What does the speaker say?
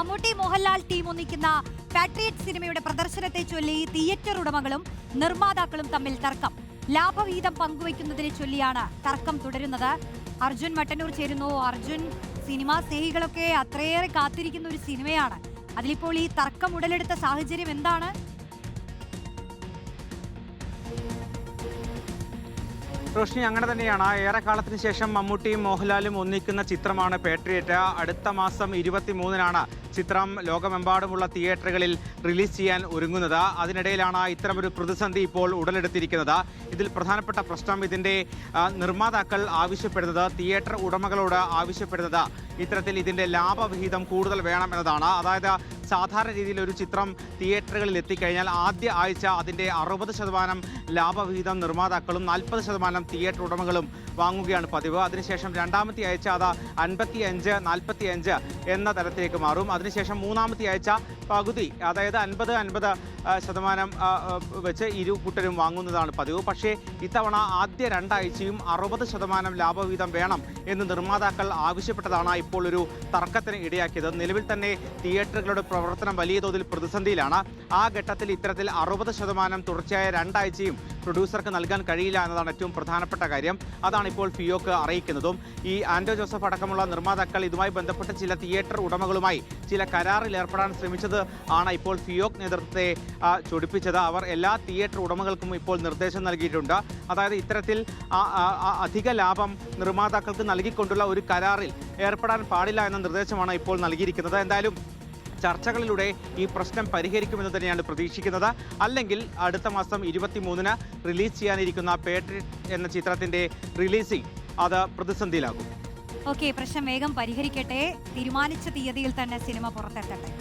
Mammootty Mohanlal team ഒന്നിക്കുന്ന patriot സിനിമയുടെ പ്രദർശനത്തെ ചൊല്ലി തിയേറ്റർ ഉടമകളും നിർമ്മാതാക്കളും തമ്മിൽ തർക്കം. ലാഭവിഹിതം പങ്കുവയ്ക്കുന്നതിനെ ചൊല്ലിയാണ് തർക്കം തുടരുന്നത്. അർജുൻ മട്ടന്നൂർ ചേരുന്നു. അർജുൻ, സിനിമാ സ്നേഹികളൊക്കെ അത്രയേറെ കാത്തിരിക്കുന്ന ഒരു സിനിമയാണ്. അതിലിപ്പോൾ ഈ തർക്കം ഉടലെടുത്ത സാഹചര്യം എന്താണ്? റോഷ്നി, അങ്ങനെ തന്നെയാണ്. ഏറെക്കാലത്തിന് ശേഷം മമ്മൂട്ടിയും മോഹൻലാലും ഒന്നിക്കുന്ന ചിത്രമാണ് പാട്രിയറ്റ്. അടുത്ത മാസം 23-നാണ് ചിത്രം ലോകമെമ്പാടുമുള്ള തിയേറ്ററുകളിൽ റിലീസ് ചെയ്യാൻ ഒരുങ്ങുന്നത്. അതിനിടയിലാണ് ഇത്തരമൊരു പ്രതിസന്ധി ഇപ്പോൾ ഉടലെടുത്തിരിക്കുന്നത്. ഇതിൽ പ്രധാനപ്പെട്ട പ്രശ്നം ഇതിൻ്റെ നിർമ്മാതാക്കൾ ആവശ്യപ്പെടുന്നത്, തിയേറ്റർ ഉടമകളോട് ആവശ്യപ്പെടുന്നത് ഇത്തരത്തിൽ ഇതിൻ്റെ ലാഭവിഹിതം കൂടുതൽ വേണം എന്നതാണ്. അതായത് സാധാരണ രീതിയിൽ ഒരു ചിത്രം തിയേറ്ററുകളിൽ എത്തിക്കഴിഞ്ഞാൽ ആദ്യ ആഴ്ച അതിൻ്റെ 60% ലാഭവിഹിതം നിർമ്മാതാക്കളും 40% തിയേറ്റർ ഉടമകളും വാങ്ങുകയാണ് പതിവ്. അതിനുശേഷം രണ്ടാമത്തെ ആഴ്ച അത് 55-45 എന്ന തരത്തിലേക്ക് മാറും. അതിനുശേഷം മൂന്നാമത്തെ ആഴ്ച പകുതി, അതായത് 50% വെച്ച് ഇരു കൂട്ടരും വാങ്ങുന്നതാണ് പതിവ്. പക്ഷേ ഇത്തവണ ആദ്യ രണ്ടാഴ്ചയും 60% ലാഭവിഹിതം വേണം എന്ന് നിർമ്മാതാക്കൾ ആവശ്യപ്പെട്ടതാണ് ഇപ്പോൾ ഒരു തർക്കത്തിന് ഇടയാക്കിയത്. നിലവിൽ തന്നെ തിയേറ്ററുകളുടെ പ്രവർത്തനം വലിയ തോതിൽ പ്രതിസന്ധിയിലാണ്. ആ ഘട്ടത്തിൽ ഇത്തരത്തിൽ 60% തുടർച്ചയായ രണ്ടാഴ്ചയും പ്രൊഡ്യൂസർക്ക് നൽകാൻ കഴിയില്ല എന്നതാണ് ഏറ്റവും പ്രധാനപ്പെട്ട കാര്യം. അതാണ് ഇപ്പോൾ ഫിയോക്ക് അറിയിക്കുന്നതും. ഈ ആൻഡോ ജോസഫ് അടക്കമുള്ള നിർമ്മാതാക്കൾ ഇതുമായി ബന്ധപ്പെട്ട് ചില തിയേറ്റർ ഉടമകളുമായി ചില കരാറിൽ ഏർപ്പെടാൻ ശ്രമിച്ചത് ആണ് ഇപ്പോൾ ഫിയോക്ക് നേതൃത്വത്തെ ചൊടിപ്പിച്ചത്. അവർ എല്ലാ തിയേറ്റർ ഉടമകൾക്കും ഇപ്പോൾ നിർദ്ദേശം നൽകിയിട്ടുണ്ട്. അതായത് ഇത്തരത്തിൽ അധിക ലാഭം നിർമ്മാതാക്കൾക്ക് നൽകിക്കൊണ്ടുള്ള ഒരു കരാറിൽ ഏർപ്പെടാൻ പാടില്ല എന്ന നിർദ്ദേശമാണ് ഇപ്പോൾ നൽകിയിരിക്കുന്നത്. എന്തായാലും ചർച്ചകളിലൂടെ ഈ പ്രശ്നം പരിഹരിക്കുമെന്ന് തന്നെയാണ് പ്രതീക്ഷിക്കുന്നത്. അല്ലെങ്കിൽ അടുത്ത മാസം 23-ന് റിലീസ് ചെയ്യാനിരിക്കുന്ന പാട്രിയറ്റ് എന്ന ചിത്രത്തിൻ്റെ റിലീസിംഗ് അത് പ്രതിസന്ധിയിലാകും. ഓക്കെ, പ്രശ്നം വേഗം പരിഹരിക്കട്ടെ. തീരുമാനിച്ച തീയതിയിൽ തന്നെ സിനിമ പുറത്തെത്തട്ടെ.